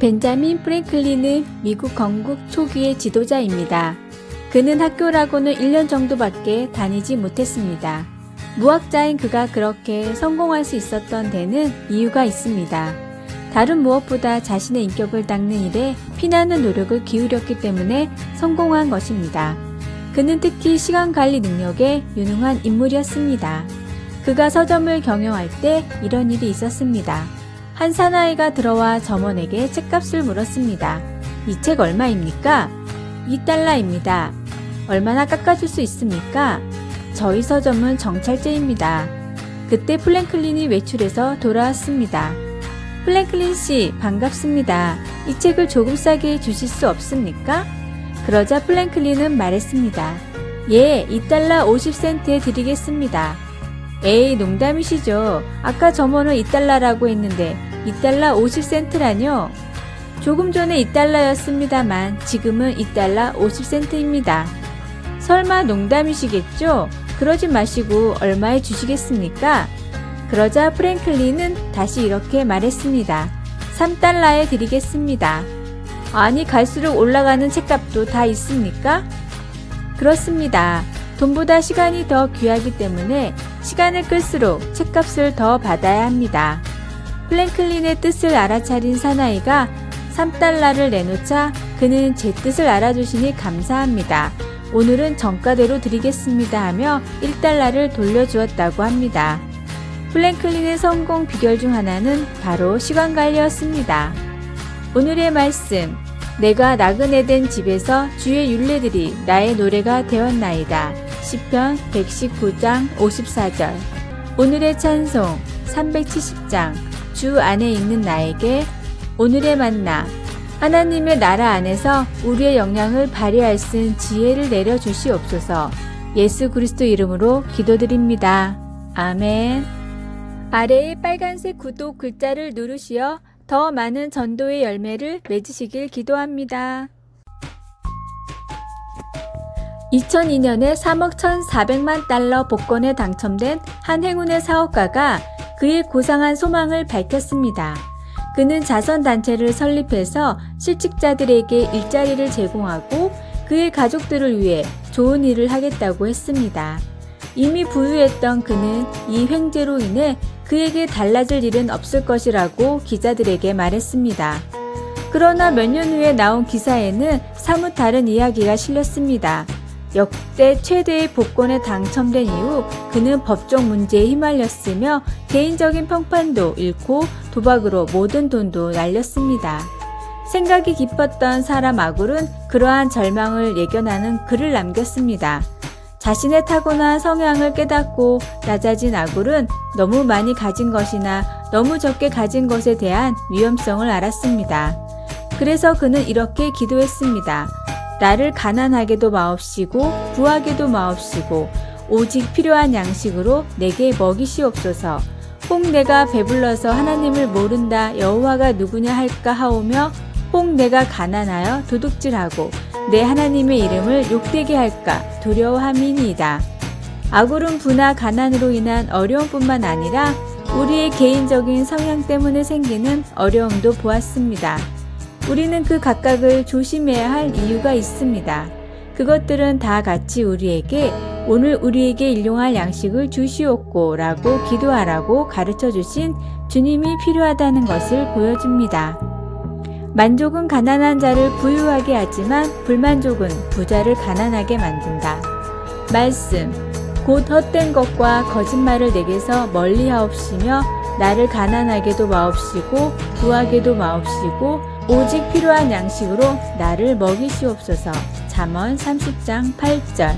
벤자민 프랭클린은 미국 건국 초기의 지도자입니다. 그는 학교라고는 1년 정도밖에 다니지 못했습니다. 무학자인 그가 그렇게 성공할 수 있었던 데는 이유가 있습니다. 다른 무엇보다 자신의 인격을 닦는 일에 피나는 노력을 기울였기 때문에 성공한 것입니다. 그는 특히 시간관리 능력에 유능한 인물이었습니다. 그가 서점을 경영할 때 이런 일이 있었습니다. 한 사나이가 들어와 점원에게 책값을 물었습니다. 이 책 얼마입니까? $2입니다. 얼마나 깎아줄 수 있습니까? 저희 서점은 정찰제입니다. 그때 플랭클린이 외출해서 돌아왔습니다. 플랭클린 씨, 반갑습니다. 이 책을 조금 싸게 주실 수 없습니까? 그러자 플랭클린은 말했습니다. 예, $2.50에 드리겠습니다. 에이, 농담이시죠. 아까 점원은 $2라고 했는데 $2.50라뇨? 조금 전에 $2였습니다만 지금은 $2.50입니다. 설마 농담이시겠죠? 그러지 마시고 얼마에 주시겠습니까? 그러자 프랭클린은 다시 이렇게 말했습니다. $3에 드리겠습니다. 아니, 갈수록 올라가는 책값도 다 있습니까? 그렇습니다. 돈보다 시간이 더 귀하기 때문에 시간을 끌수록 책값을 더 받아야 합니다. 플랭클린의 뜻을 알아차린 사나이가 $3를 내놓자 그는 제 뜻을 알아주시니 감사합니다. 오늘은 정가대로 드리겠습니다 하며 $1를 돌려주었다고 합니다. 플랭클린의 성공 비결 중 하나는 바로 시간관리였습니다. 오늘의 말씀, 내가 나그네된 집에서 주의 율례들이 나의 노래가 되었나이다. 시편 119장 54절. 오늘의 찬송 370장 주 안에 있는 나에게. 오늘의 만나, 하나님의 나라 안에서 우리의 역량을 발휘할 수 있는 지혜를 내려주시옵소서. 예수 그리스도 이름으로 기도드립니다. 아멘. 아래의 빨간색 구독 글자를 누르시어 더 많은 전도의 열매를 맺으시길 기도합니다. 2002년에 3억 1,400만 달러 복권에 당첨된 한 행운의 사업가가 그의 고상한 소망을 밝혔습니다. 그는 자선단체를 설립해서 실직자들에게 일자리를 제공하고 그의 가족들을 위해 좋은 일을 하겠다고 했습니다. 이미 부유했던 그는 이 횡재로 인해 그에게 달라질 일은 없을 것이라고 기자들에게 말했습니다. 그러나 몇 년 후에 나온 기사에는 사뭇 다른 이야기가 실렸습니다. 역대 최대의 복권에 당첨된 이후 그는 법적 문제에 휘말렸으며 개인적인 평판도 잃고 도박으로 모든 돈도 날렸습니다. 생각이 깊었던 사람 아굴은 그러한 절망을 예견하는 글을 남겼습니다. 자신의 타고난 성향을 깨닫고 낮아진 아굴은 너무 많이 가진 것이나 너무 적게 가진 것에 대한 위험성을 알았습니다. 그래서 그는 이렇게 기도했습니다. 나를 가난하게도 마옵시고 부하게도 마옵시고 오직 필요한 양식으로 내게 먹이시옵소서. 혹 내가 배불러서 하나님을 모른다 여호와가 누구냐 할까 하오며 혹 내가 가난하여 도둑질하고 내 하나님의 이름을 욕되게 할까 두려워함이니이다. 아굴은 부나 가난으로 인한 어려움뿐만 아니라 우리의 개인적인 성향 때문에 생기는 어려움도 보았습니다. 우리는 그 각각을 조심해야 할 이유가 있습니다. 그것들은 다 같이 우리에게 오늘 우리에게 일용할 양식을 주시옵고 라고 기도하라고 가르쳐 주신 주님이 필요하다는 것을 보여줍니다. 만족은 가난한 자를 부유하게 하지만 불만족은 부자를 가난하게 만든다. 말씀, 곧 헛된 것과 거짓말을 내게서 멀리 하옵시며 나를 가난하게도 마옵시고 부하게도 마옵시고 오직 필요한 양식으로 나를 먹이시옵소서. 잠언 30장 8절.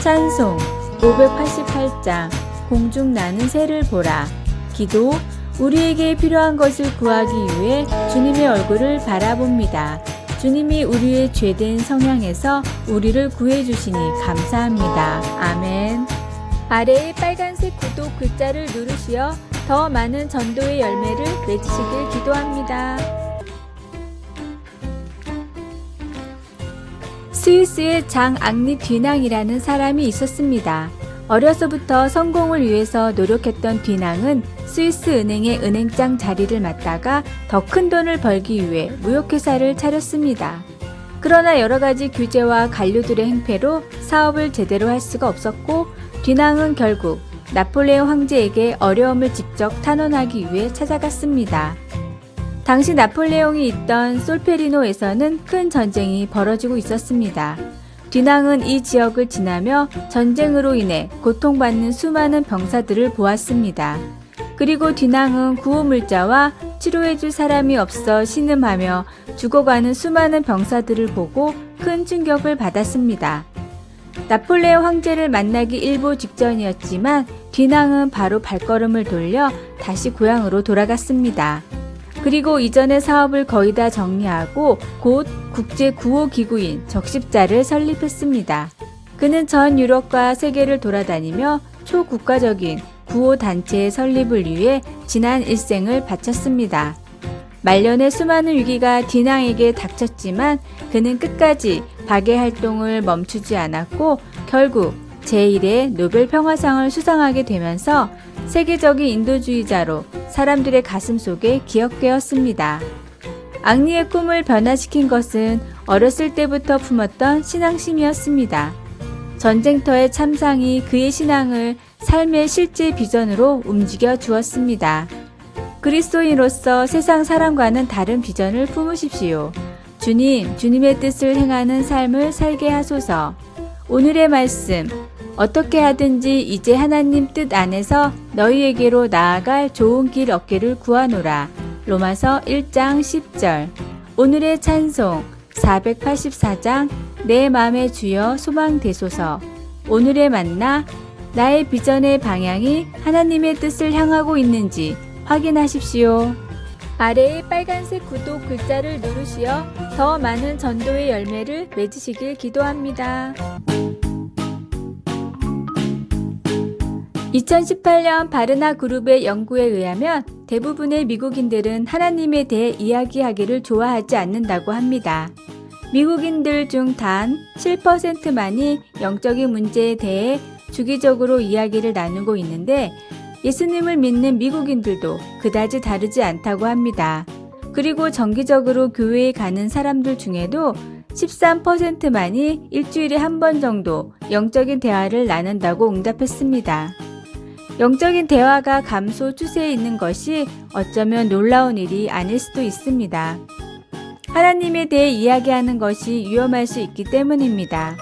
찬송 588장 공중 나는 새를 보라. 기도, 우리에게 필요한 것을 구하기 위해 주님의 얼굴을 바라봅니다. 주님이 우리의 죄된 성향에서 우리를 구해주시니 감사합니다. 아멘. 아래의 빨간색 구독 글자를 누르시어 더 많은 전도의 열매를 맺으시길 기도합니다. 스위스의 장 앙리 뒤낭이라는 사람이 있었습니다. 어려서부터 성공을 위해서 노력했던 뒤낭은 스위스 은행의 은행장 자리를 맡다가 더 큰 돈을 벌기 위해 무역회사를 차렸습니다. 그러나 여러 가지 규제와 관료들의 행패로 사업을 제대로 할 수가 없었고 뒤낭은 결국 나폴레옹 황제에게 어려움을 직접 탄원하기 위해 찾아갔습니다. 당시 나폴레옹이 있던 솔페리노에서는 큰 전쟁이 벌어지고 있었습니다. 뒤낭은 이 지역을 지나며 전쟁으로 인해 고통받는 수많은 병사들을 보았습니다. 그리고 뒤낭은 구호물자와 치료해줄 사람이 없어 신음하며 죽어가는 수많은 병사들을 보고 큰 충격을 받았습니다. 나폴레옹 황제를 만나기 일보 직전이었지만 뒤낭은 바로 발걸음을 돌려 다시 고향으로 돌아갔습니다. 그리고 이전의 사업을 거의 다 정리하고 곧 국제구호기구인 적십자를 설립했습니다. 그는 전 유럽과 세계를 돌아다니며 초국가적인 구호단체의 설립을 위해 지난 일생을 바쳤습니다. 말년에 수많은 위기가 뒤낭에게 닥쳤지만 그는 끝까지 박애 활동을 멈추지 않았고 결국 제1회 노벨 평화상을 수상하게 되면서 세계적인 인도주의자로 사람들의 가슴 속에 기억되었습니다. 앙리의 꿈을 변화시킨 것은 어렸을 때부터 품었던 신앙심이었습니다. 전쟁터의 참상이 그의 신앙을 삶의 실제 비전으로 움직여 주었습니다. 그리스도인으로서 세상 사람과는 다른 비전을 품으십시오. 주님의 뜻을 행하는 삶을 살게 하소서. 오늘의 말씀, 어떻게 하든지 이제 하나님 뜻 안에서 너희에게로 나아갈 좋은 길 얻기를 구하노라. 로마서 1장 10절. 오늘의 찬송 484장 내 맘의 주여 소망 되소서. 오늘의 만나, 나의 비전의 방향이 하나님의 뜻을 향하고 있는지 확인하십시오. 아래의 빨간색 구독 글자를 누르시어 더 많은 전도의 열매를 맺으시길 기도합니다. 2018년 바르나 그룹의 연구에 의하면 대부분의 미국인들은 하나님에 대해 이야기하기를 좋아하지 않는다고 합니다. 미국인들 중 단 7%만이 영적인 문제에 대해 주기적으로 이야기를 나누고 있는데 예수님을 믿는 미국인들도 그다지 다르지 않다고 합니다. 그리고 정기적으로 교회에 가는 사람들 중에도 13%만이 일주일에 한 번 정도 영적인 대화를 나눈다고 응답했습니다. 영적인 대화가 감소 추세에 있는 것이 어쩌면 놀라운 일이 아닐 수도 있습니다. 하나님에 대해 이야기하는 것이 위험할 수 있기 때문입니다.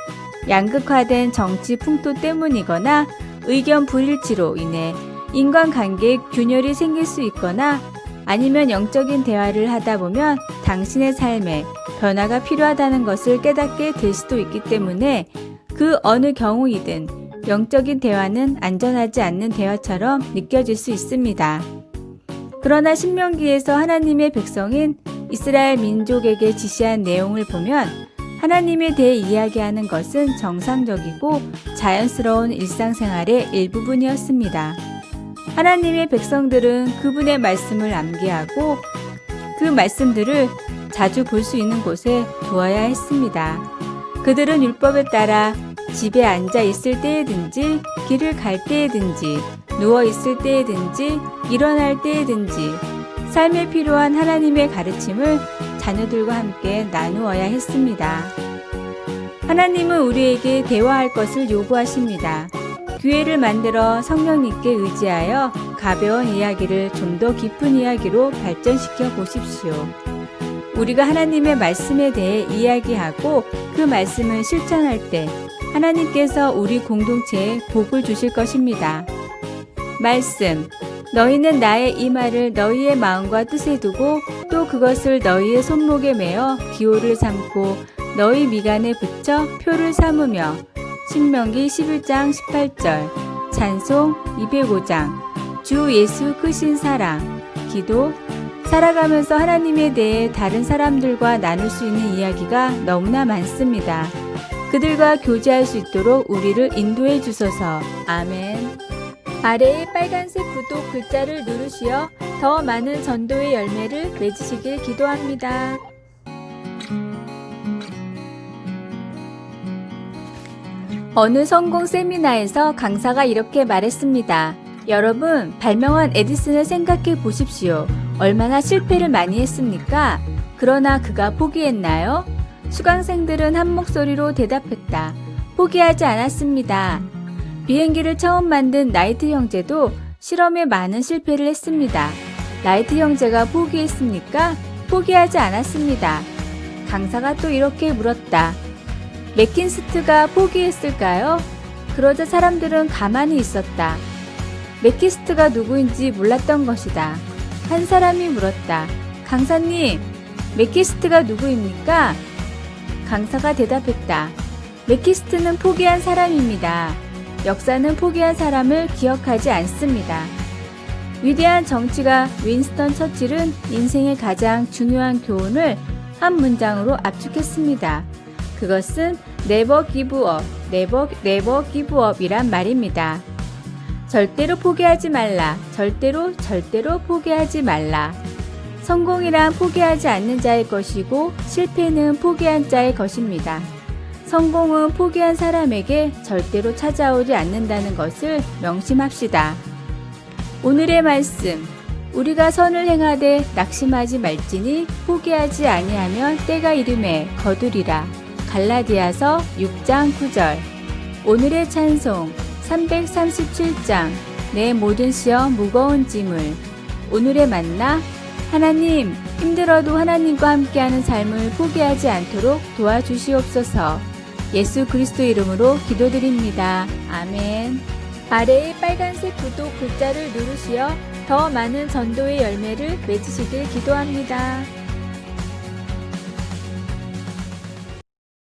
양극화된 정치 풍토 때문이거나 의견 불일치로 인해 인간관계에 균열이 생길 수 있거나 아니면 영적인 대화를 하다 보면 당신의 삶에 변화가 필요하다는 것을 깨닫게 될 수도 있기 때문에 그 어느 경우이든 영적인 대화는 안전하지 않는 대화처럼 느껴질 수 있습니다. 그러나 신명기에서 하나님의 백성인 이스라엘 민족에게 지시한 내용을 보면 하나님에 대해 이야기하는 것은 정상적이고 자연스러운 일상생활의 일부분이었습니다. 하나님의 백성들은 그분의 말씀을 암기하고 그 말씀들을 자주 볼 수 있는 곳에 두어야 했습니다. 그들은 율법에 따라 집에 앉아 있을 때에든지 길을 갈 때에든지 누워 있을 때에든지 일어날 때에든지 삶에 필요한 하나님의 가르침을 자녀들과 함께 나누어야 했습니다. 하나님은 우리에게 대화할 것을 요구하십니다. 교회를 만들어 성령님께 의지하여 가벼운 이야기를 좀 더 깊은 이야기로 발전시켜 보십시오. 우리가 하나님의 말씀에 대해 이야기하고 그 말씀을 실천할 때 하나님께서 우리 공동체에 복을 주실 것입니다. 말씀, 너희는 나의 이 말을 너희의 마음과 뜻에 두고 또 그것을 너희의 손목에 매어 기호를 삼고 너희 미간에 붙여 표를 삼으며. 신명기 11장 18절. 찬송 205장. 주 예수 크신 사랑. 기도. 살아가면서 하나님에 대해 다른 사람들과 나눌 수 있는 이야기가 너무나 많습니다. 그들과 교제할 수 있도록 우리를 인도해 주소서. 아멘. 아래의 빨간색 구독 글자를 누르시어 더 많은 전도의 열매를 맺으시길 기도합니다. 어느 성공 세미나에서 강사가 이렇게 말했습니다. 여러분, 발명한 에디슨을 생각해 보십시오. 얼마나 실패를 많이 했습니까? 그러나 그가 포기했나요? 수강생들은 한 목소리로 대답했다. 포기하지 않았습니다. 비행기를 처음 만든 라이트 형제도 실험에 많은 실패를 했습니다. 라이트 형제가 포기했습니까? 포기하지 않았습니다. 강사가 또 이렇게 물었다. 맥킨스트가 포기했을까요? 그러자 사람들은 가만히 있었다. 맥킨스트가 누구인지 몰랐던 것이다. 한 사람이 물었다. 강사님, 맥킨스트가 누구입니까? 강사가 대답했다. 맥킨스트는 포기한 사람입니다. 역사는 포기한 사람을 기억하지 않습니다. 위대한 정치가 윈스턴 처칠은 인생의 가장 중요한 교훈을 한 문장으로 압축했습니다. 그것은 never give up, never give up이란 말입니다. 절대로 포기하지 말라. 절대로 포기하지 말라. 성공이란 포기하지 않는 자의 것이고 실패는 포기한 자의 것입니다. 성공은 포기한 사람에게 절대로 찾아오지 않는다는 것을 명심합시다. 오늘의 말씀. 우리가 선을 행하되 낙심하지 말지니 포기하지 아니하면 때가 이름에 거두리라. 갈라디아서 6장 9절. 오늘의 찬송 337장 내 모든 시험 무거운 짐을. 오늘의 만나. 하나님, 힘들어도 하나님과 함께하는 삶을 포기하지 않도록 도와주시옵소서. 예수 그리스도 이름으로 기도드립니다. 아멘. 아래의 빨간색 구독 글자를 누르시어 더 많은 전도의 열매를 맺으시길 기도합니다.